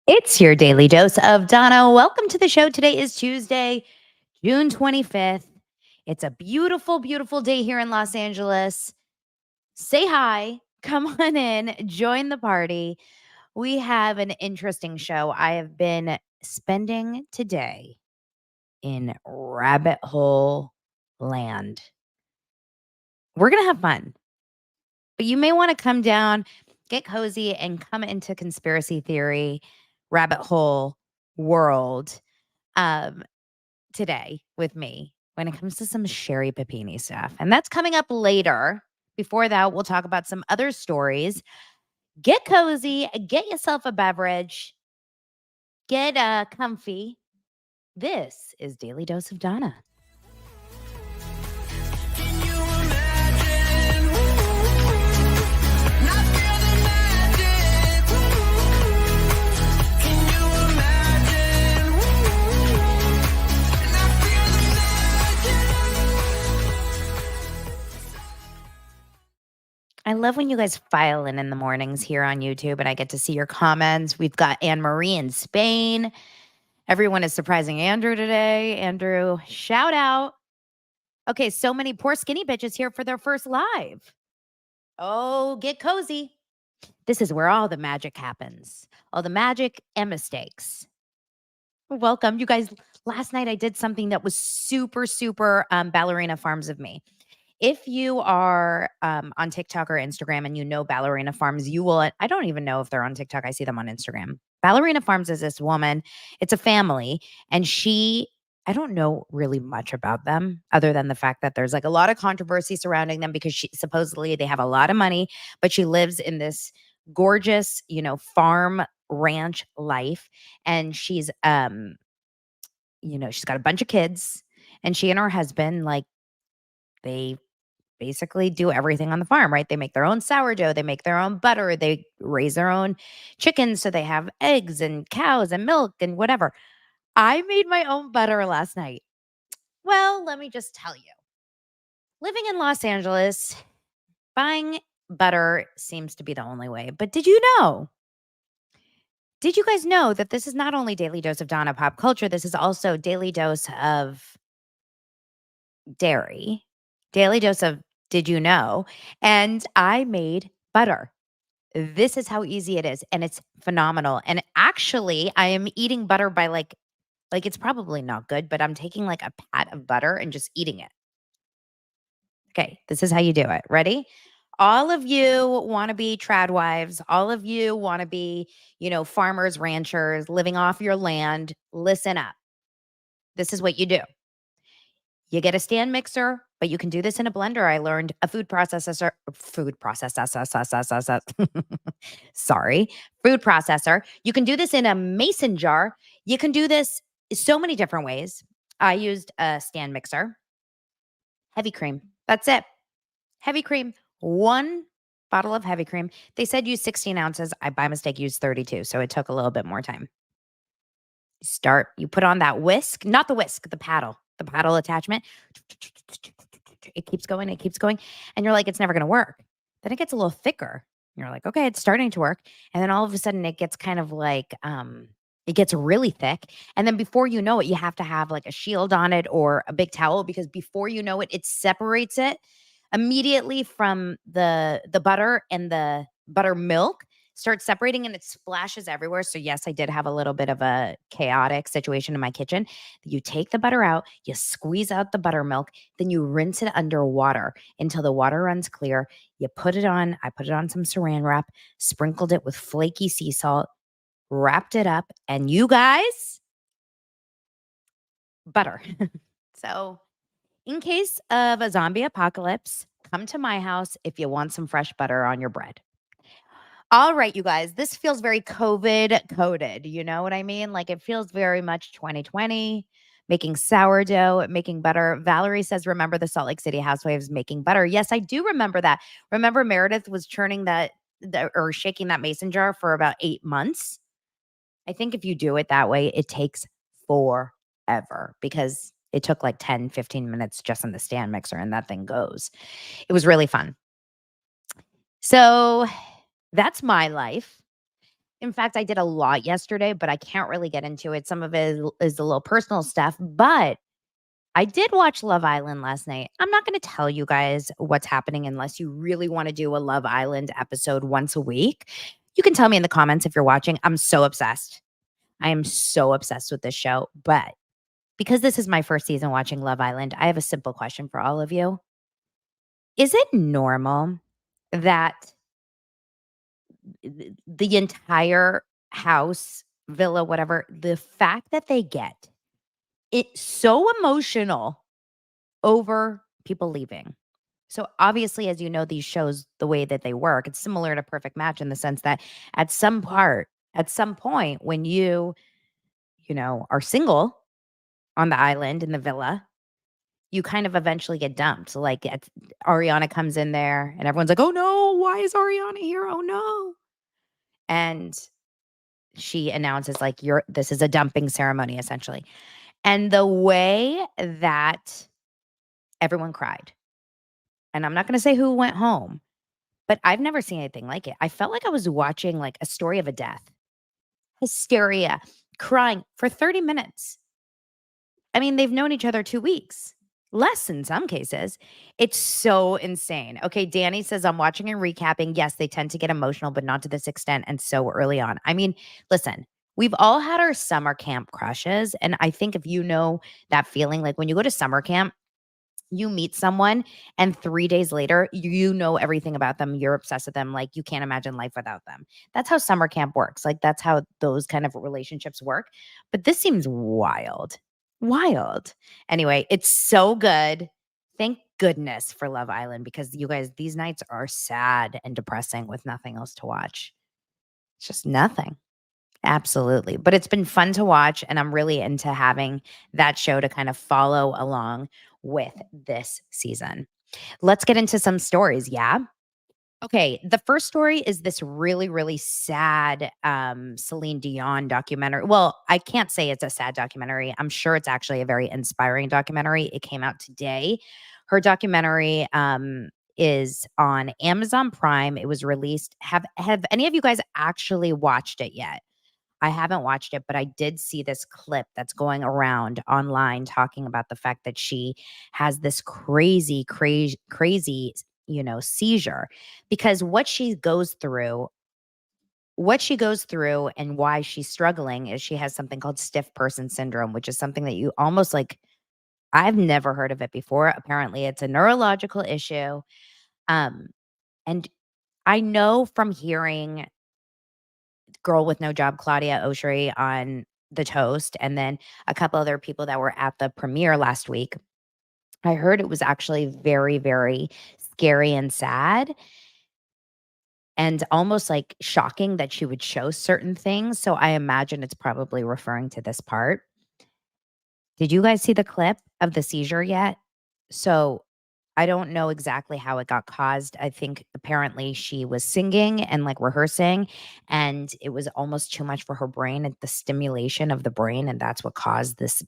It's your daily dose of Donna. Welcome to the show. Today is Tuesday, June 25th. It's a beautiful, beautiful day here in Los Angeles. Say hi, come on in, join the party. We have an interesting show. I have been spending today in rabbit hole land. We're going to have fun, but you may want to come down, get cozy, and come into conspiracy theory, rabbit hole world. Um, Today with me when it comes to some Sherri Papini stuff. And that's coming up later. Before that, we'll talk about some other stories. Get cozy, get yourself a beverage, get comfy. This is Daily Dose of Donna. I love when you guys file in the mornings here on YouTube and I get to see your comments. We've got Anne Marie in Spain. Everyone is surprising Andrew today. Andrew, shout out. Okay, so many poor skinny bitches here for their first live. Oh, get cozy. This is where all the magic happens. All the magic and mistakes. Welcome. You guys, last night I did something that was super, super ballerina farms of me. If you are on TikTok or Instagram and you know Ballerina Farms, you will. I don't even know if they're on TikTok. I see them on Instagram. Ballerina Farms is this woman. It's a family. And I don't know really much about them other than the fact that there's like a lot of controversy surrounding them because supposedly they have a lot of money, but she lives in this gorgeous, farm ranch life. And she's got a bunch of kids and she and her husband, like, they basically do everything on the farm, right? They make their own sourdough, they make their own butter, they raise their own chickens. So they have eggs and cows and milk and whatever. I made my own butter last night. Well, let me just tell you, living in Los Angeles, buying butter seems to be the only way. But did you guys know that this is not only Daily Dose of Donna pop culture, this is also Daily Dose of dairy, Daily Dose of did you know? And I made butter. This is how easy it is, and it's phenomenal. And actually, I am eating butter by like it's probably not good, but I'm taking like a pat of butter and just eating it. Okay, this is how you do it. Ready? All of you want to be trad wives. All of you want to be, farmers, ranchers, living off your land. Listen up. This is what you do. You get a stand mixer, but you can do this in a blender. I learned a food processor, sorry, food processor. You can do this in a mason jar. You can do this so many different ways. I used a stand mixer, heavy cream. That's it. Heavy cream, one bottle of heavy cream. They said use 16 ounces. I, by mistake, used 32. So it took a little bit more time. You put on that whisk, not the whisk, the paddle attachment. It keeps going, and you're like, it's never going to work. Then it gets a little thicker. You're like, okay, it's starting to work. And then all of a sudden it gets kind of like, it gets really thick. And then before you know it, you have to have like a shield on it or a big towel because before you know it, it separates it immediately from the butter and the buttermilk starts separating and it splashes everywhere. So yes, I did have a little bit of a chaotic situation in my kitchen. You take the butter out, you squeeze out the buttermilk, then you rinse it under water until the water runs clear. You put it on, I put it on some saran wrap, sprinkled it with flaky sea salt, wrapped it up, and you guys, butter. So in case of a zombie apocalypse, come to my house if you want some fresh butter on your bread. All right, you guys, this feels very COVID coded. You know what I mean? Like it feels very much 2020, making sourdough, making butter. Valerie says, remember the Salt Lake City housewives making butter. Yes, I do remember that. Remember Meredith was churning or shaking that mason jar for about 8 months. I think if you do it that way, it takes forever because it took like 10, 15 minutes just in the stand mixer and that thing goes. It was really fun. So that's my life. In fact, I did a lot yesterday, but I can't really get into it. Some of it is a little personal stuff, but I did watch Love Island last night. I'm not going to tell you guys what's happening unless you really want to do a Love Island episode once a week. You can tell me in the comments if you're watching. I'm so obsessed. I am so obsessed with this show. But because this is my first season watching Love Island, I have a simple question for all of you. Is it normal that the entire house, villa, whatever, the fact that they get it so emotional over people leaving? So obviously, as you know, these shows, the way that they work, it's similar to Perfect Match in the sense that at some point, when are single on the island in the villa, you kind of eventually get dumped. So like Ariana comes in there and everyone's like, oh no, why is Ariana here? Oh no. And she announces like this is a dumping ceremony essentially. And the way that everyone cried, and I'm not going to say who went home, but I've never seen anything like it. I felt like I was watching like a story of a death. Hysteria, crying for 30 minutes. I mean, they've known each other 2 weeks. Less in some cases. It's so insane. Okay, Danny says, I'm watching and recapping. Yes, they tend to get emotional, but not to this extent and so early on. I mean, listen, we've all had our summer camp crushes. And I think if you know that feeling, like when you go to summer camp, you meet someone and 3 days later, you know everything about them. You're obsessed with them. Like you can't imagine life without them. That's how summer camp works. Like that's how those kind of relationships work. But this seems wild. Wild. Anyway, it's so good. Thank goodness for Love Island because you guys, these nights are sad and depressing with nothing else to watch. It's just nothing. Absolutely. But it's been fun to watch, and I'm really into having that show to kind of follow along with this season. Let's get into some stories. Yeah. Okay. The first story is this really, really sad Celine Dion documentary. Well, I can't say it's a sad documentary. I'm sure it's actually a very inspiring documentary. It came out today. Her documentary is on Amazon Prime. It was released. Have any of you guys actually watched it yet? I haven't watched it, but I did see this clip that's going around online talking about the fact that she has this crazy, seizure because what she goes through and why she's struggling is she has something called stiff person syndrome, which is something that you almost like I've never heard of it before. Apparently, it's a neurological issue. Um, and I know from hearing Girl with No Job, Claudia Oshry on The Toast, and then a couple other people that were at the premiere last week. I heard it was actually very, very scary and sad and almost like shocking that she would show certain things. So I imagine it's probably referring to this part. Did you guys see the clip of the seizure yet? So I don't know exactly how it got caused. I think apparently she was singing and like rehearsing, and it was almost too much for her brain and the stimulation of the brain, and that's what caused this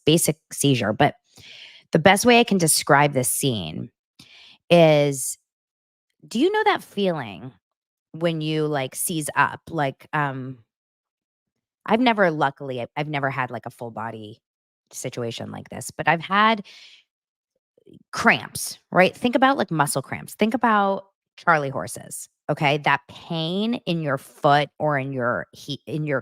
basic seizure. But the best way I can describe this scene is, do you know that feeling when you like seize up? Like I've never had like a full body situation like this, but I've had cramps, right? Think about like muscle cramps. Think about Charlie horses. Okay. That pain in your foot or in your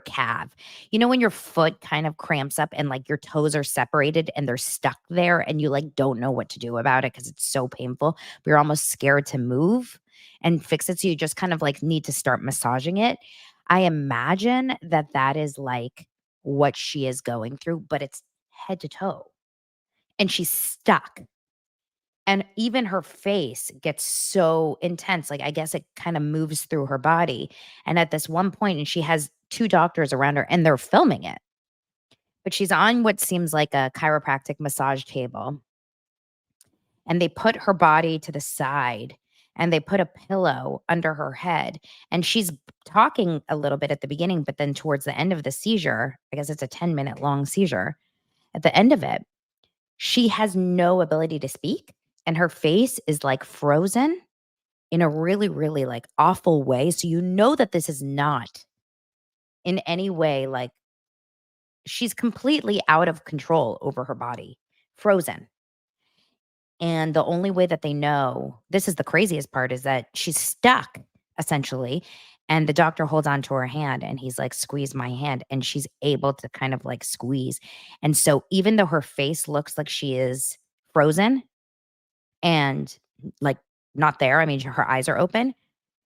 calf. You know, when your foot kind of cramps up and like your toes are separated and they're stuck there and you like don't know what to do about it because it's so painful, but you're almost scared to move and fix it. So you just kind of like need to start massaging it. I imagine that that is like what she is going through, but it's head to toe and she's stuck, and even her face gets so intense, like, I guess it kinda moves through her body, and at this one point and she has 2 doctors around her, and they're filming it, but she's on what seems like a chiropractic massage table, and they put her body to the side, and they put a pillow under her head, and she's talking a little bit at the beginning, but then towards the end of the seizure, I guess it's a 10-minute long seizure, at the end of it, she has no ability to speak, and her face is, like, frozen in a really, really, like, awful way, so you know that this is not in any way. Like, she's completely out of control over her body, frozen. And the only way that they know, this is the craziest part, is that she's stuck essentially. And the doctor holds on to her hand and he's like, squeeze my hand. And she's able to kind of like squeeze. And so even though her face looks like she is frozen and like not there, I mean, her eyes are open,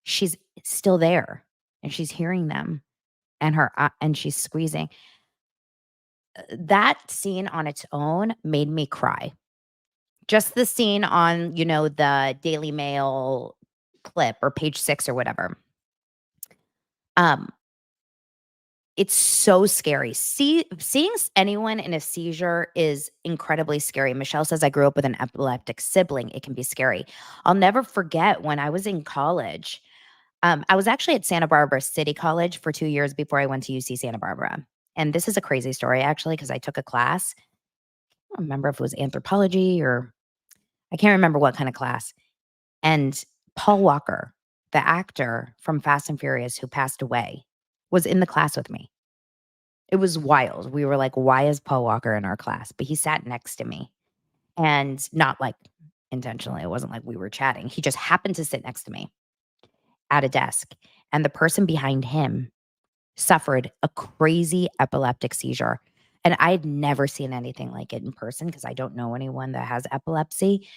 she's still there and she's hearing them and and she's squeezing. That scene on its own made me cry. Just the scene on, the Daily Mail clip or Page 6 or whatever. Um, it's so scary. Seeing anyone in a seizure is incredibly scary. Michelle says, I grew up with an epileptic sibling. It can be scary. I'll never forget when I was in college. I was actually at Santa Barbara City College for 2 years before I went to UC Santa Barbara. And this is a crazy story, actually, because I took a class. I don't remember if it was anthropology or I can't remember what kind of class. And Paul Walker, the actor from Fast and Furious who passed away, was in the class with me. It was wild. We were like, why is Paul Walker in our class? But he sat next to me and not like intentionally. It wasn't like we were chatting. He just happened to sit next to me at a desk. And the person behind him suffered a crazy epileptic seizure. And I'd never seen anything like it in person because I don't know anyone that has epilepsy.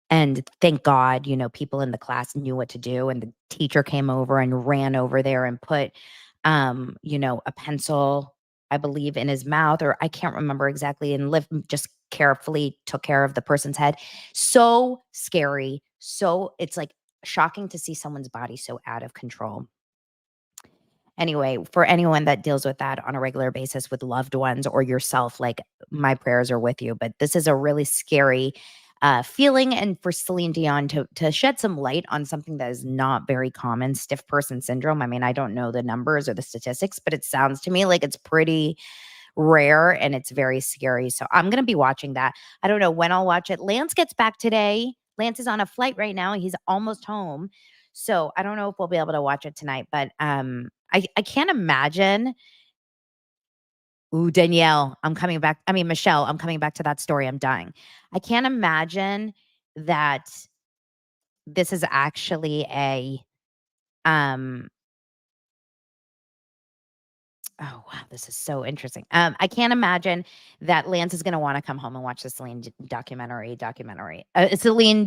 And thank God, people in the class knew what to do, and the teacher came over and ran over there and put, a pencil, I believe, in his mouth, or I can't remember exactly, and just carefully took care of the person's head. So scary. So it's like shocking to see someone's body so out of control. Anyway, for anyone that deals with that on a regular basis with loved ones or yourself, like, my prayers are with you. But this is a really scary feeling. And for Celine Dion to shed some light on something that is not very common, stiff person syndrome. I mean, I don't know the numbers or the statistics, but it sounds to me like it's pretty rare and it's very scary. So I'm going to be watching that. I don't know when I'll watch it. Lance gets back today. Lance is on a flight right now. He's almost home. So I don't know if we'll be able to watch it tonight, but I can't imagine. Ooh, Danielle, I'm coming back. I mean, Michelle, I'm coming back to that story. I'm dying. I can't imagine that this is actually um oh wow, this is so interesting. I can't imagine that Lance is going to want to come home and watch the Celine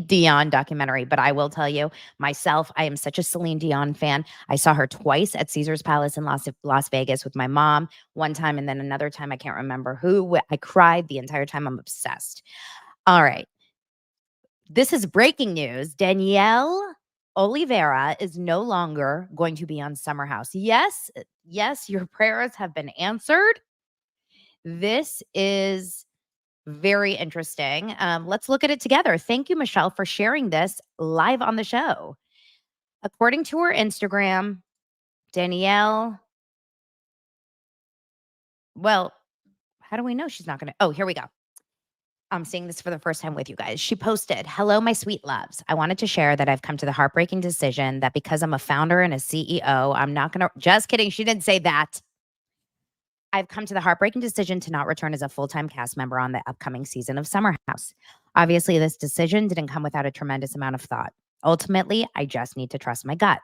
Dion documentary. But I will tell you, myself, I am such a Celine Dion fan. I saw her twice at Caesar's Palace in Las Vegas with my mom one time, and then another time I can't remember who. I cried the entire time. I'm obsessed. All right, this is breaking news. Danielle Olivera is no longer going to be on Summer House. Yes, yes, your prayers have been answered. This is very interesting. Let's look at it together. Thank you, Michelle, for sharing this live on the show. According to her Instagram, Danielle, well, how do we know she's not going to? Oh, here we go. I'm seeing this for the first time with you guys. She posted, hello, my sweet loves. I wanted to share that I've come to the heartbreaking decision that because I'm a founder and a CEO, I'm not going to, just kidding. She didn't say that. I've come to the heartbreaking decision to not return as a full-time cast member on the upcoming season of Summer House. Obviously, this decision didn't come without a tremendous amount of thought. Ultimately, I just need to trust my gut.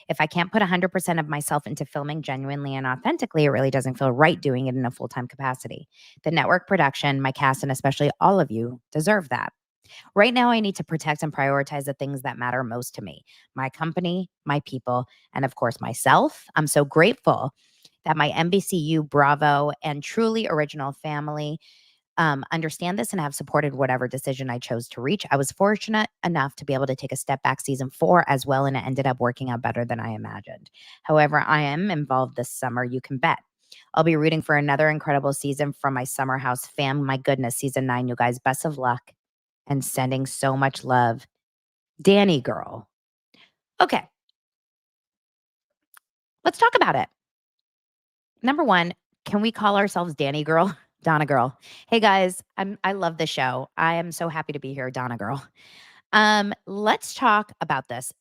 If I can't put 100% of myself into filming genuinely and authentically, it really doesn't feel right doing it in a full-time capacity. The network production, my cast, and especially all of you deserve that. Right now, I need to protect and prioritize the things that matter most to me, my company, my people, and of course, myself. I'm so grateful that my NBCU, Bravo, and truly original family understand this and have supported whatever decision I chose to reach. I was fortunate enough to be able to take a step back season 4 as well, and it ended up working out better than I imagined. However, I am involved this summer, you can bet. I'll be rooting for another incredible season from my Summer House fam. My goodness, season 9, you guys, best of luck and sending so much love. Danny girl. Okay, let's talk about it. Number one, can we call ourselves Danny girl? Donna girl. Hey guys, I love the show. I am so happy to be here, Donna girl. Let's talk about this.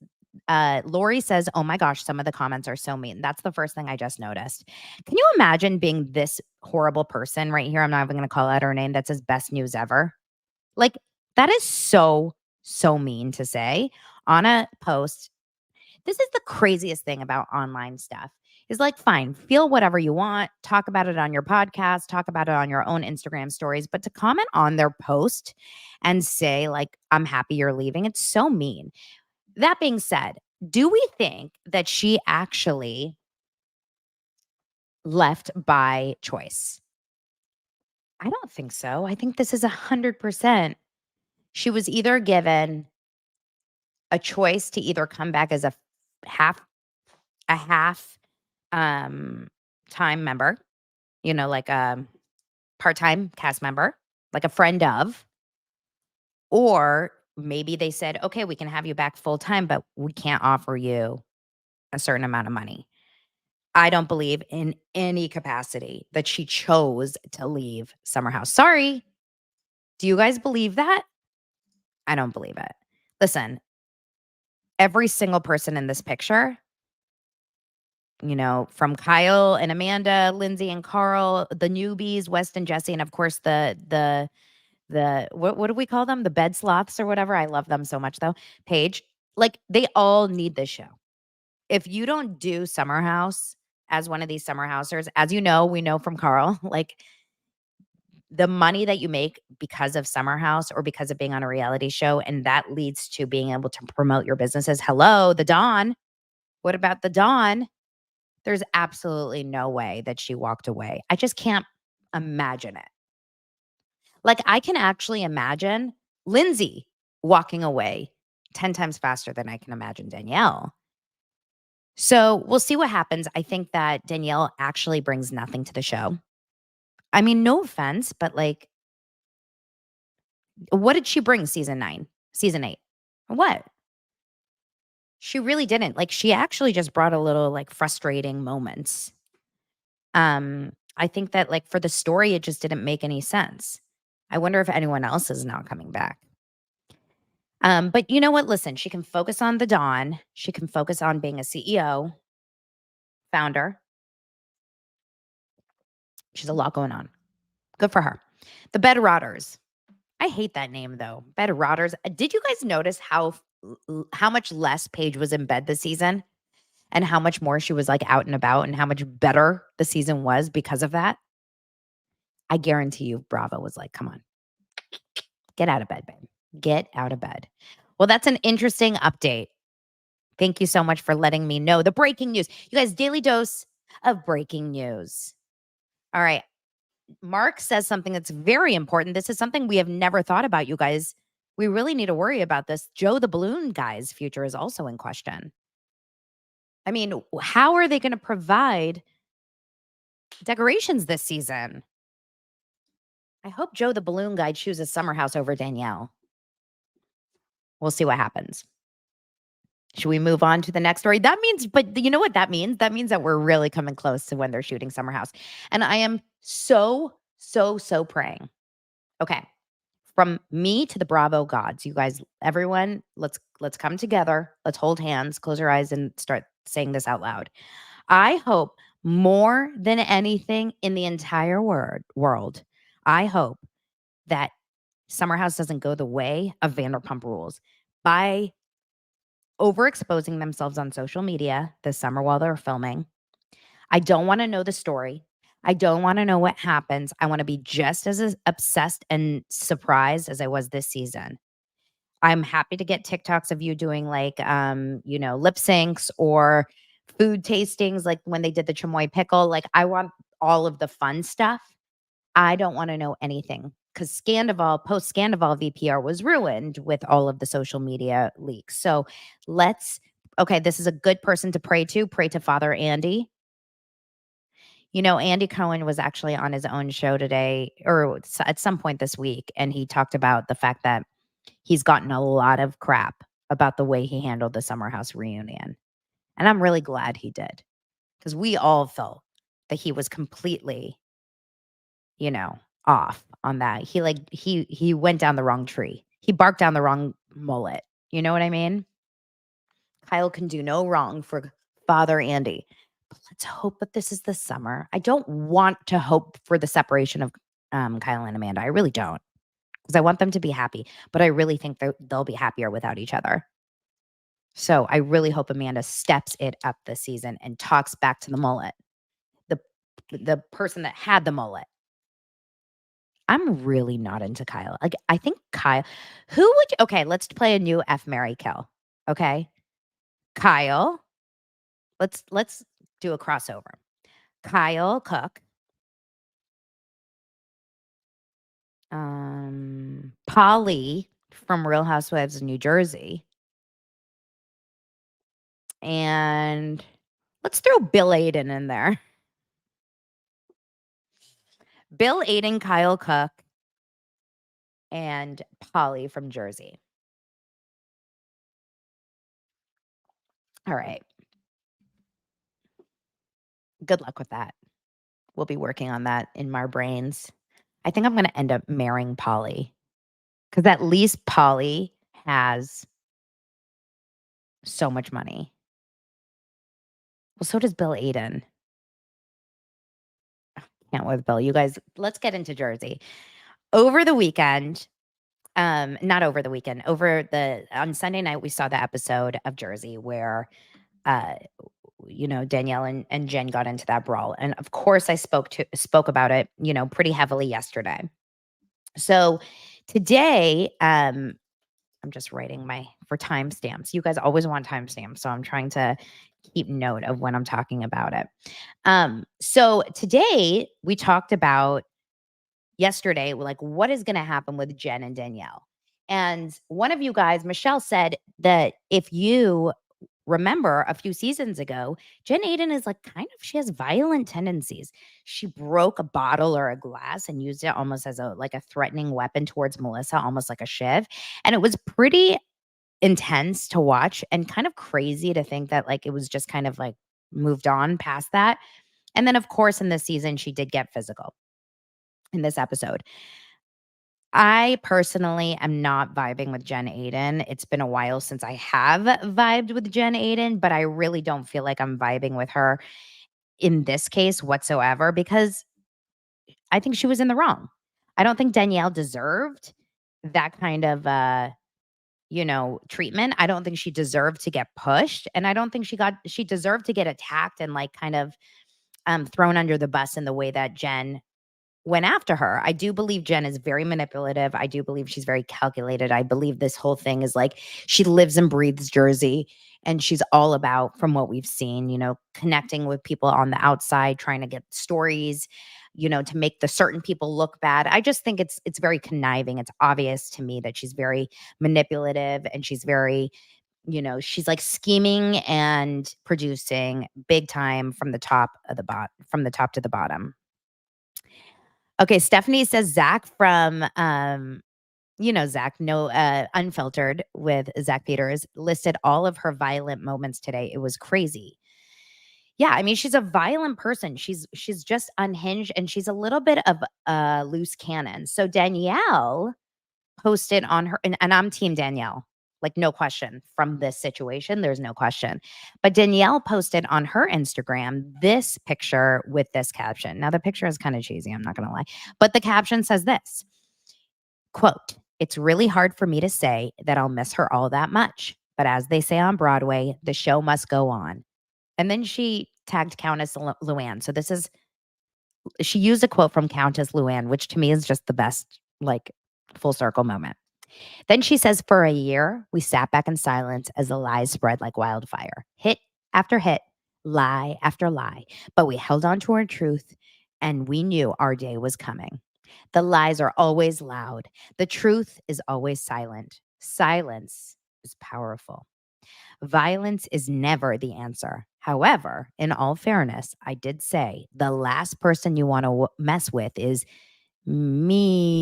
Lori says, oh my gosh, some of the comments are so mean. That's the first thing I just noticed. Can you imagine being this horrible person right here? I'm not even going to call out her name. That says best news ever. Like, that is so, so mean to say on a post. This is the craziest thing about online stuff is like, fine, feel whatever you want, talk about it on your podcast, talk about it on your own Instagram stories, but to comment on their post and say, like, I'm happy you're leaving, it's so mean. That being said, do we think that she actually left by choice? I don't think so. I think this is 100%. She was either given a choice to either come back as half a half um time member, like a part-time cast member, like a friend of, or maybe they said, "Okay, we can have you back full time, but we can't offer you a certain amount of money." I don't believe in any capacity that she chose to leave Summer House. Sorry. Do you guys believe that? I don't believe it. Listen, every single person in this picture, from Kyle and Amanda, Lindsay and Carl, the newbies, West and Jesse, and of course the what do we call them? The bed sloths or whatever. I love them so much though. Paige, like they all need this show. If you don't do Summer House as one of these summer housers, as you know, we know from Carl, like the money that you make because of Summer House or because of being on a reality show, and that leads to being able to promote your businesses. Hello, the Dawn. What about the Dawn? There's absolutely no way that she walked away. I just can't imagine it. Like, I can actually imagine Lindsay walking away 10 times faster than I can imagine Danielle. So we'll see what happens. I think that Danielle actually brings nothing to the show. I mean, no offense, but like, what did she bring season 8? What? She really didn't. Like, she actually just brought a little like frustrating moments. I think that like for the story, it just didn't make any sense. I wonder if anyone else is now coming back. But you know what? Listen, she can focus on the Dawn. She can focus on being a CEO, founder. She's a lot going on. Good for her. The Bed Rotters. I hate that name though. Bed Rotters. Did you guys notice how much less Paige was in bed this season? And how much more she was like out and about and how much better the season was because of that? I guarantee you Bravo was like, come on, get out of bed, babe. Get out of bed. Well, that's an interesting update. Thank you so much for letting me know the breaking news. You guys, daily dose of breaking news. All right. Mark says something that's very important. This is something we have never thought about, you guys. We really need to worry about this. Joe the Balloon guy's future is also in question. I mean, how are they going to provide decorations this season? I hope Joe the Balloon guy chooses Summer House over Danielle. We'll see what happens. Should we move on to the next story? That means, but you know what that means? That means that we're really coming close to when they're shooting Summer House. And I am so, so, so praying. Okay. From me to the Bravo gods, you guys, everyone, let's come together. Let's hold hands, close your eyes, and start saying this out loud. I hope more than anything in the entire world, I hope that Summer House doesn't go the way of Vanderpump Rules by overexposing themselves on social media this summer while they're filming. I don't want to know the story. I don't want to know what happens. I want to be just as obsessed and surprised as I was this season. I'm happy to get TikToks of you doing like lip syncs or food tastings like when they did the chamoy pickle. Like I want all of the fun stuff. I don't want to know anything because post Scandival VPR was ruined with all of the social media leaks. So this is a good person to pray to. Pray to Father Andy. Andy Cohen was actually on his own show today or at some point this week, and he talked about the fact that he's gotten a lot of crap about the way he handled the Summer House reunion. And I'm really glad he did because we all felt that he was completely, off on that. He went down the wrong tree. He barked down the wrong mullet. You know what I mean? Kyle can do no wrong for Father Andy. But let's hope that this is the summer. I don't want to hope for the separation of Kyle and Amanda. I really don't, because I want them to be happy. But I really think they'll be happier without each other. So I really hope Amanda steps it up this season and talks back to the mullet, the the person that had the mullet. I'm really not into Kyle. Like, I think Kyle, okay, let's play a new F, Marry, kill. Okay. Kyle, let's do a crossover. Kyle Cook, Polly from Real Housewives of New Jersey, and let's throw Bill Ayden in there. Bill Ayden, Kyle Cook, and Polly from Jersey. All right. Good luck with that. We'll be working on that in my brains. I think I'm going to end up marrying Polly, because at least Polly has so much money. Well, so does Bill Ayden. Can't with Bill. You guys, let's get into Jersey. Over the weekend, not over the weekend, on Sunday night, we saw the episode of Jersey where, uh, Danielle and Jen got into that brawl. And of course I spoke about it, pretty heavily yesterday. So today, I'm just writing for timestamps. You guys always want timestamps, so I'm trying to keep note of when I'm talking about it. So today we talked about yesterday, like, what is going to happen with Jen and Danielle. And one of you guys, Michelle, said that if you remember a few seasons ago, Jen Ayden is like she has violent tendencies. She broke a bottle or a glass and used it almost as a threatening weapon towards Melissa, almost like a shiv. And it was pretty intense to watch and kind of crazy to think that it was just kind of moved on past that. And then of course in this season she did get physical in this episode. I personally am not vibing with Jen Ayden. It's been a while since I have vibed with Jen Ayden, but I really don't feel like I'm vibing with her in this case whatsoever, because I think she was in the wrong. I don't think Danielle deserved that kind of treatment. I don't think she deserved to get pushed, and I don't think she deserved to get attacked and kind of thrown under the bus in the way that Jen went after her. I do believe Jen is very manipulative. I do believe she's very calculated. I believe this whole thing is she lives and breathes Jersey, and she's all about, from what we've seen, connecting with people on the outside, trying to get stories, to make the certain people look bad. I just think it's very conniving. It's obvious to me that she's very manipulative, and she's very, she's scheming and producing big time from the top to the bottom. Okay, Stephanie says Zach from, Zach, no, Unfiltered with Zach Peters, listed all of her violent moments today. It was crazy. Yeah, I mean, she's a violent person. She's just unhinged, and she's a little bit of a loose cannon. So Danielle posted on her, and I'm team Danielle. No question from this situation. There's no question. But Danielle posted on her Instagram this picture with this caption. Now, the picture is kind of cheesy, I'm not going to lie. But the caption says this, quote, "It's really hard for me to say that I'll miss her all that much. But as they say on Broadway, the show must go on." And then she tagged Countess Luann. So she used a quote from Countess Luann, which to me is just the best, full circle moment. Then she says, "For a year, we sat back in silence as the lies spread like wildfire. Hit after hit, lie after lie. But we held on to our truth, and we knew our day was coming. The lies are always loud. The truth is always silent. Silence is powerful. Violence is never the answer. However, in all fairness, I did say the last person you want to mess with is me."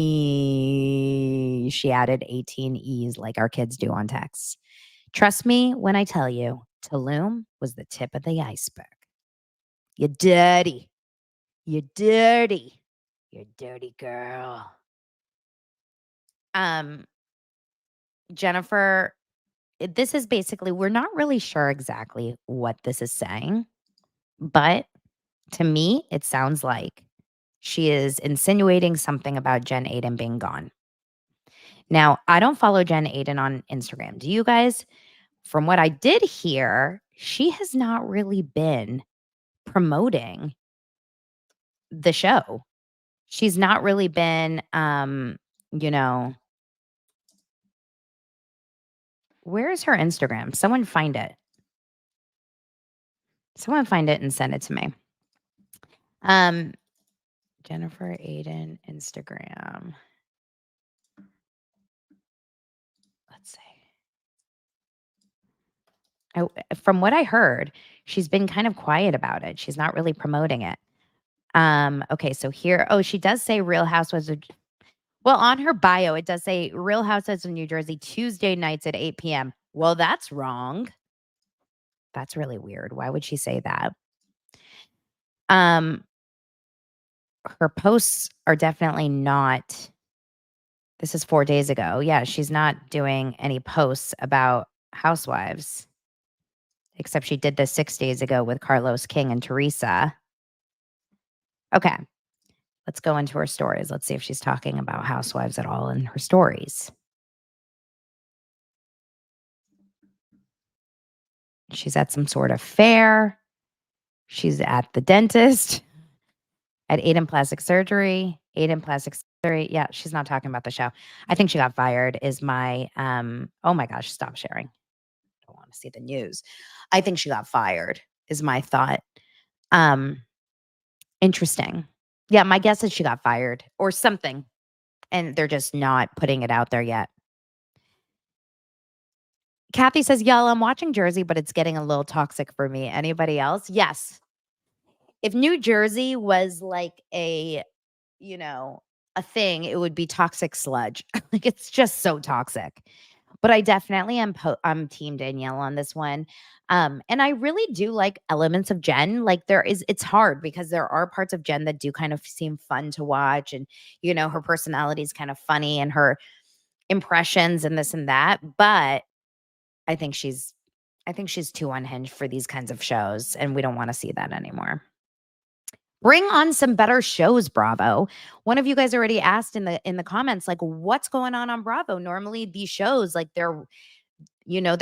She added 18 E's like our kids do on texts. "Trust me when I tell you, Tulum was the tip of the iceberg. You dirty. You dirty. You dirty girl." Um, Jennifer this is basically, we're not really sure exactly what this is saying, but to me, it sounds like she is insinuating something about Jen Ayden being gone. Now, I don't follow Jen Ayden on Instagram. Do you guys? From what I did hear, she has not really been promoting the show. She's not really been, you know, where's her Instagram? Someone find it. Someone find it and send it to me. Um, Jennifer Ayden Instagram. Let's see. From what I heard, she's been kind of quiet about it. She's not really promoting it. Okay, so here, oh, she does say Real Housewives of, well, on her bio, it does say Real Housewives of New Jersey, Tuesday nights at 8 p.m. Well, that's wrong. That's really weird. Why would she say that? Um, her posts are definitely not, this is 4 days ago. Yeah, she's not doing any posts about housewives, except she did this 6 days ago with Carlos King and Teresa. Okay, let's go into her stories. Let's see if she's talking about housewives at all in her stories. She's at some sort of fair. She's at the dentist, at Ayden Plastic Surgery. Ayden Plastic Surgery. Yeah, she's not talking about the show. I think she got fired is my, oh my gosh, stop sharing. I don't want to see the news. I think she got fired is my thought. Um, Interesting. Yeah, my guess is she got fired or something, and they're just not putting it out there yet. Kathy says, "Y'all, I'm watching Jersey, but it's getting a little toxic for me. Anybody else?" Yes. If New Jersey was like you know, a thing, it would be toxic sludge. Like, it's just so toxic. But I definitely am I'm team Danielle on this one. And I really do like elements of Jen. Like, it's hard because there are parts of Jen that do kind of seem fun to watch, and her personality is kind of funny and her impressions and this and that. But I think she's I think she's too unhinged for these kinds of shows, and we don't want to see that anymore. Bring on some better shows, Bravo. One of you guys already asked in the comments, like, what's going on Bravo? Normally these shows, like, they're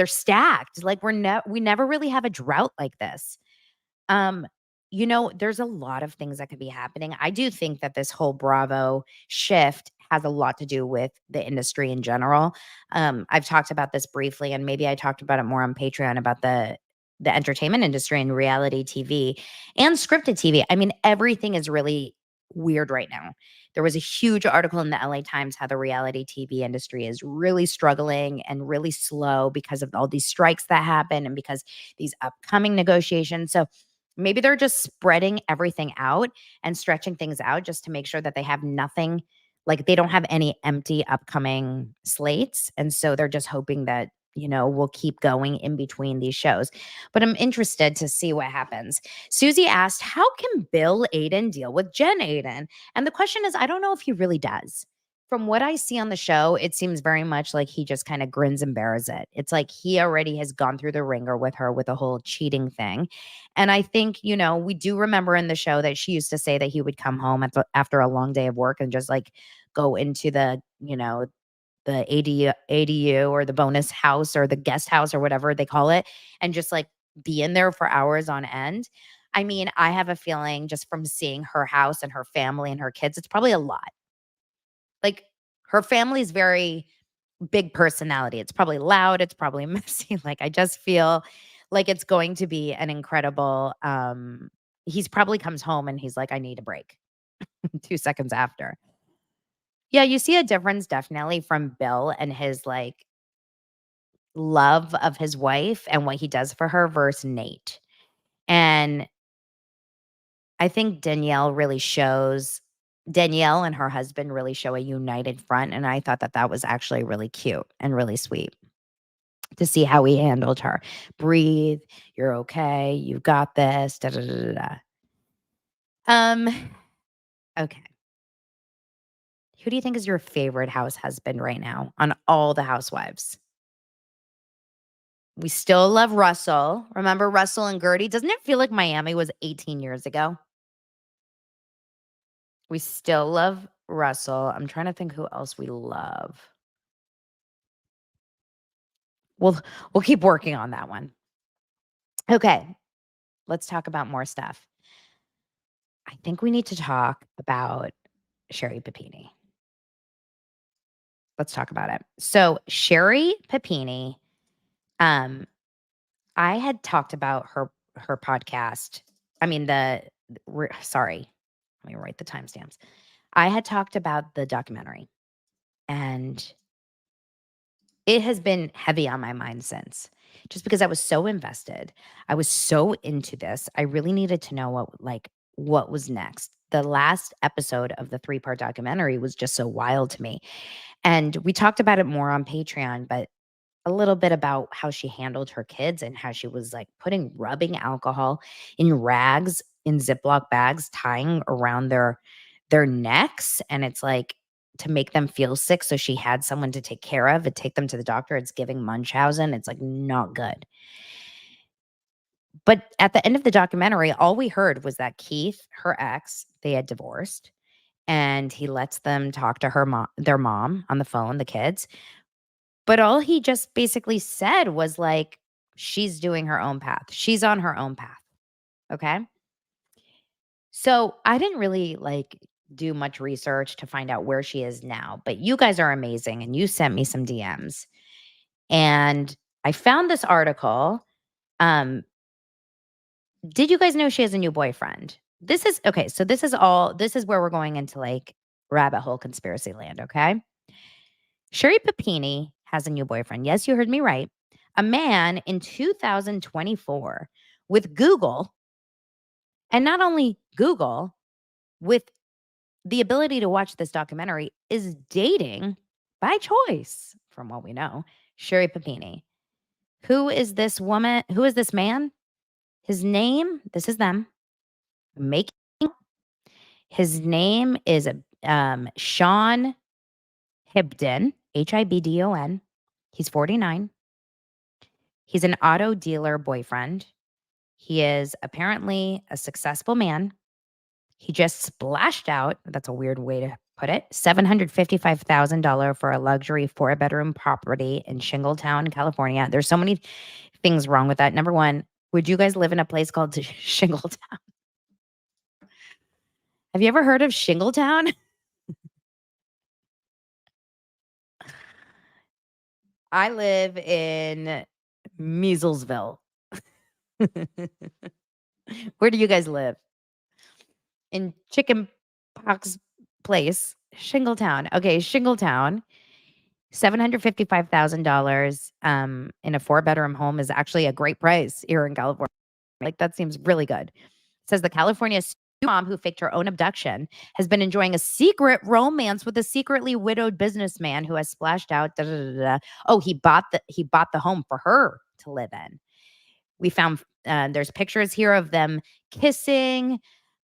stacked. Like, we never really have a drought like this. Um, there's a lot of things that could be happening. I do think that this whole Bravo shift has a lot to do with the industry in general. I've talked about this briefly, and maybe I talked about it more on Patreon about the entertainment industry and reality TV and scripted TV. I mean, everything is really weird right now. There was a huge article in the LA Times how the reality TV industry is really struggling and really slow because of all these strikes that happen and because these upcoming negotiations. So maybe they're just spreading everything out and stretching things out just to make sure that they have nothing, like they don't have any empty upcoming slates. And so they're just hoping that, we'll keep going in between these shows. But I'm interested to see what happens. Susie asked, how can Bill Ayden deal with Jen Ayden? And the question is, I don't know if he really does. From what I see on the show, it seems very much like he just kind of grins and bears it. It's like he already has gone through the ringer with her with the whole cheating thing. And I think, we do remember in the show that she used to say that he would come home after a long day of work and just like go into the ADU or the bonus house or the guest house or whatever they call it, and just like be in there for hours on end. I mean, I have a feeling just from seeing her house and her family and her kids, it's probably a lot. Like, her family's very big personality. It's probably loud, it's probably messy. Like, I just feel like it's going to be an incredible he's probably comes home and he's like, I need a break 2 seconds after. Yeah, you see a difference definitely from Bill and his like love of his wife and what he does for her versus Nate. And I think Danielle and her husband really show a united front. And I thought that that was actually really cute and really sweet to see how he handled her. Breathe. You're okay. You've got this. Da, da, da, da, da. Um, okay. Who do you think is your favorite house husband right now on all the housewives? We still love Russell. Remember Russell and Gertie? Doesn't it feel like Miami was 18 years ago? We still love Russell. I'm trying to think who else we love. We'll keep working on that one. Okay, let's talk about more stuff. I think we need to talk about Sherri Papini. Let's talk about it. So Sherri Papini, I had talked about her podcast. I mean, sorry, let me write the timestamps. I had talked about the documentary, and it has been heavy on my mind since, just because I was so invested. I was so into this. I really needed to know what was next. The last episode of the 3-part documentary was just so wild to me. And we talked about it more on Patreon, but a little bit about how she handled her kids and how she was like rubbing alcohol in rags in Ziploc bags, tying around their necks. And it's like to make them feel sick. So she had someone to take care of and take them to the doctor. It's giving Munchausen. It's like not good. But at the end of the documentary, all we heard was that Keith, her ex, they had divorced, and he lets them talk to their mom on the phone, the kids. But all he just basically said was like, she's doing her own path. She's on her own path. Okay. So I didn't really do much research to find out where she is now, but you guys are amazing. And you sent me some DMs, and I found this article. Did you guys know she has a new boyfriend? This is okay. So this is where we're going into rabbit hole conspiracy land. Okay. Sherri Papini has a new boyfriend. Yes, you heard me right. A man in 2024 with Google, and not only Google, with the ability to watch this documentary, is dating by choice, from what we know, Sherri Papini. Who is this woman? Who is this man? His name, this is them making. His name is Sean Hibdon, Hibdon. He's 49. He's an auto dealer boyfriend. He is apparently a successful man. He just splashed out, that's a weird way to put it, $755,000 for a luxury 4-bedroom property in Shingletown, California. There's so many things wrong with that. Number one, would you guys live in a place called Shingletown? Have you ever heard of Shingletown? I live in Measlesville. Where do you guys live? In Chicken Pox Place, Shingletown. Okay, Shingletown. $755,000 in a 4-bedroom home is actually a great price here in California. Like, that seems really good. It says the California mom who faked her own abduction has been enjoying a secret romance with a secretly widowed businessman who has splashed out. Da, da, da, da. Oh, he bought the home for her to live in. We found there's pictures here of them kissing,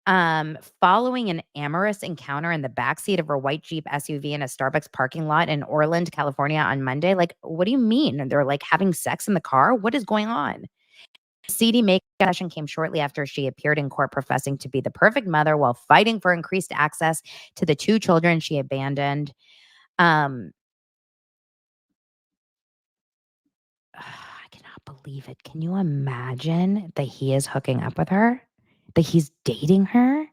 following an amorous encounter in the backseat of her white Jeep SUV in a Starbucks parking lot in Orland, California on Monday. Like, what do you mean? And they're having sex in the car? What is going on? Seedy makeup session came shortly after she appeared in court professing to be the perfect mother while fighting for increased access to the 2 children she abandoned. I cannot believe it. Can you imagine that he is hooking up with her? That he's dating her?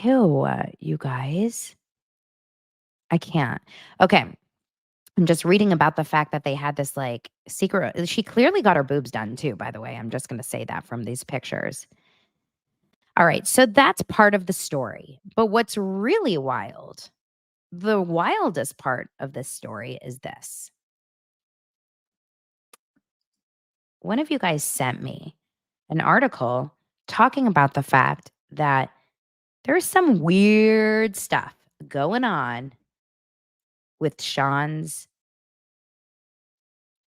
Ew, you guys. I can't. Okay. I'm just reading about the fact that they had this secret. She clearly got her boobs done too, by the way. I'm just going to say that from these pictures. All right. So that's part of the story. But what's really wild, the wildest part of this story is this. One of you guys sent me an article talking about the fact that there's some weird stuff going on with Sean's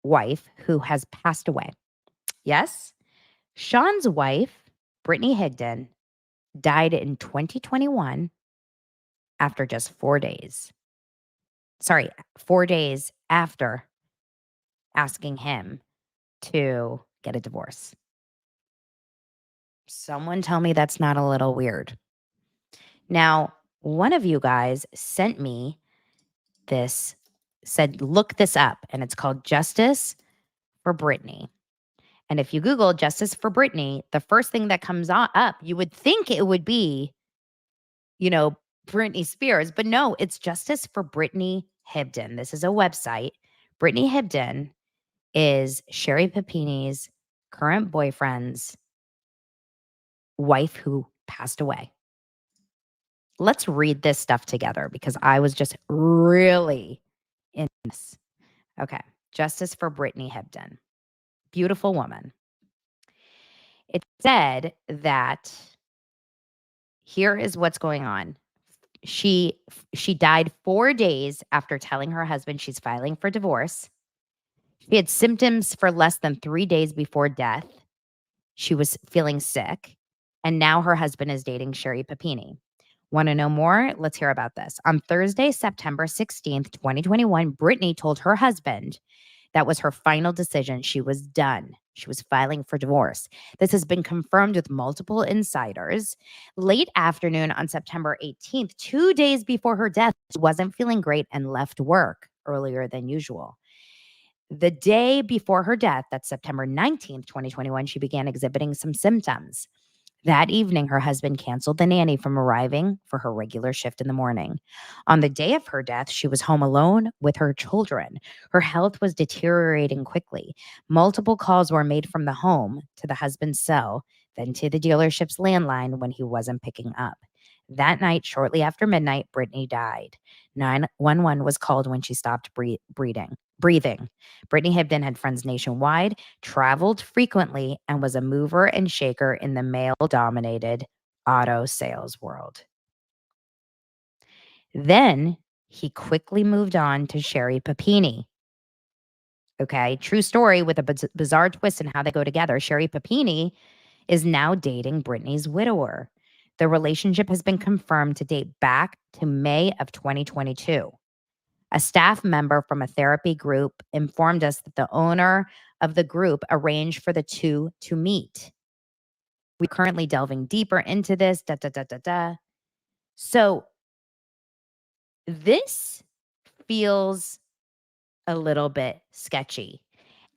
wife who has passed away. Yes, Sean's wife, Brittany Higdon, died in 2021 after just 4 days. sorry, 4 days after asking him to get a divorce. Someone tell me that's not a little weird. Now, one of you guys sent me this, said, look this up, and it's called Justice for Britney. And if you Google Justice for Britney, the first thing that comes up, you would think it would be, you know, Britney Spears, but no, it's Justice for Britney Hibden. This is a website. Britney Hibden is Sherri Papini's current boyfriend's wife who passed away. Let's read this stuff together because I was just really in this. Okay. Justice for Britney Hibden. Beautiful woman. It said that here is what's going on. She died 4 days after telling her husband she's filing for divorce. She had symptoms for less than 3 days before death. She was feeling sick, and now her husband is dating Sherri Papini. Want to know more? Let's hear about this. On Thursday, September 16th, 2021, Britney told her husband that was her final decision. She was done. She was filing for divorce. This has been confirmed with multiple insiders. Late afternoon on September 18th, 2 days before her death, she wasn't feeling great and left work earlier than usual. The day before her death, that's September 19th, 2021, she began exhibiting some symptoms. That evening, her husband canceled the nanny from arriving for her regular shift in the morning. On the day of her death, she was home alone with her children. Her health was deteriorating quickly. Multiple calls were made from the home to the husband's cell, then to the dealership's landline when he wasn't picking up. That night, shortly after midnight, Britney died. 911 was called when she stopped breathing. Britney Hibden had friends nationwide, traveled frequently, and was a mover and shaker in the male-dominated auto sales world. Then he quickly moved on to Sherri Papini. Okay, true story with a bizarre twist in how they go together. Sherri Papini is now dating Britney's widower. The relationship has been confirmed to date back to May of 2022. A staff member from a therapy group informed us that the owner of the group arranged for the two to meet. We're currently delving deeper into this. So this feels a little bit sketchy.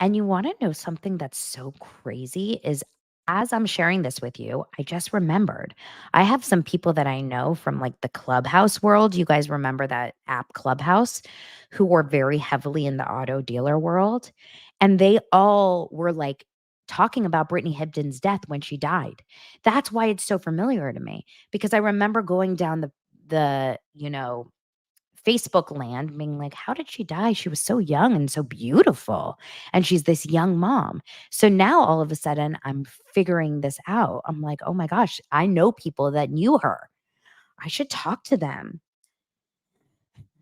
And you want to know something that's so crazy is as I'm sharing this with you, I just remembered I have some people that I know from like the Clubhouse world. You guys remember that app Clubhouse, who were very heavily in the auto dealer world. And they all were like talking about Britney Hibden's death when she died. That's why it's so familiar to me because I remember going down the Facebook land being like, how did she die? She was so young and so beautiful. And she's this young mom. So now all of a sudden I'm figuring this out. I'm like, oh my gosh, I know people that knew her. I should talk to them.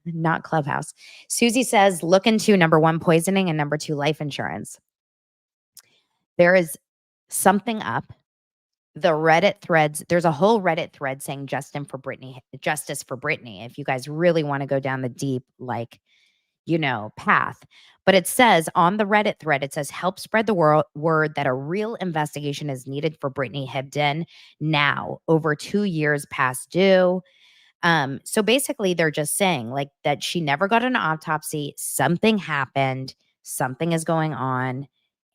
Not Clubhouse. Susie says, look into number 1, poisoning, and number 2, life insurance. There is something up. The Reddit threads, there's a whole Reddit thread saying justice for Britney. If you guys really want to go down the deep, path. But it says on the Reddit thread, it says, help spread the word that a real investigation is needed for Britney Hibden now, over 2 years past due. So basically they're just saying like that she never got an autopsy. Something happened. Something is going on.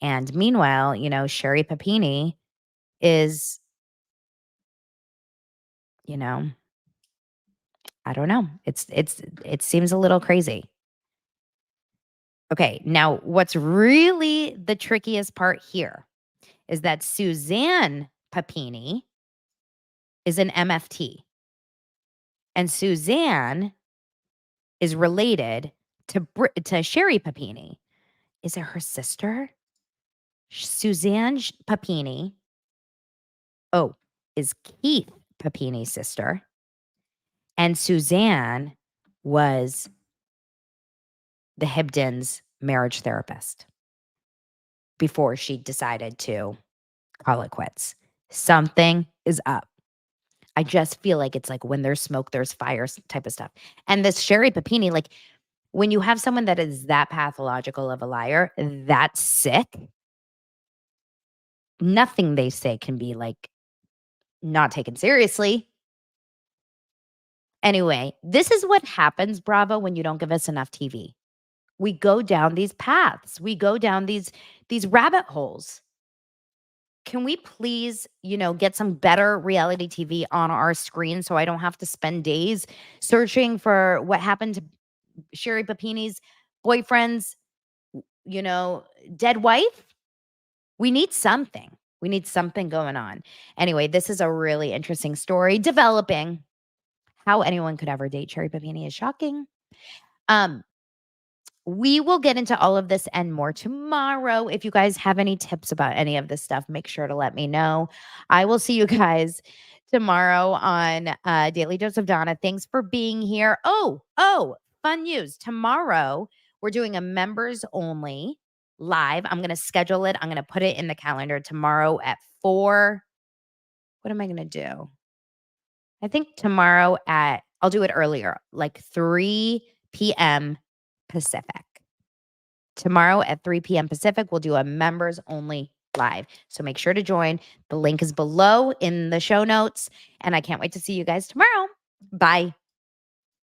And meanwhile, Sherri Papini is, I don't know. It seems a little crazy. Okay, now what's really the trickiest part here is that Suzanne Papini is an MFT. And Suzanne is related to Sherri Papini. Is it her sister? Suzanne Papini, is Keith Papini's sister. And Suzanne was the Hibden's marriage therapist before she decided to call it quits. Something is up. I just feel like it's like when there's smoke, there's fire type of stuff. And this Sherri Papini, like When you have someone that is that pathological of a liar, that sick, nothing they say can be like not taken seriously. Anyway, this is what happens, Bravo, when you don't give us enough TV. We go down these paths. We go down these rabbit holes. Can we please, get some better reality TV on our screen so I don't have to spend days searching for what happened to Sherri Papini's boyfriend's, you know, dead wife? We need something. We need something going on. Anyway, this is a really interesting story developing. How anyone could ever date Sherri Papini is shocking. Um, We will get into all of this and more tomorrow. If you guys have any tips about any of this stuff, make sure to let me know. I will see you guys tomorrow on Daily Dose of Donna. Thanks for being here. Oh, fun news. Tomorrow, we're doing a members only live. I'm going to schedule it. I'm going to put it in the calendar tomorrow at 4. What am I going to do? I think tomorrow I'll do it earlier, like 3 p.m. Pacific. Tomorrow at 3 p.m. Pacific, we'll do a members only live. So make sure to join. The link is below in the show notes. And I can't wait to see you guys tomorrow. Bye.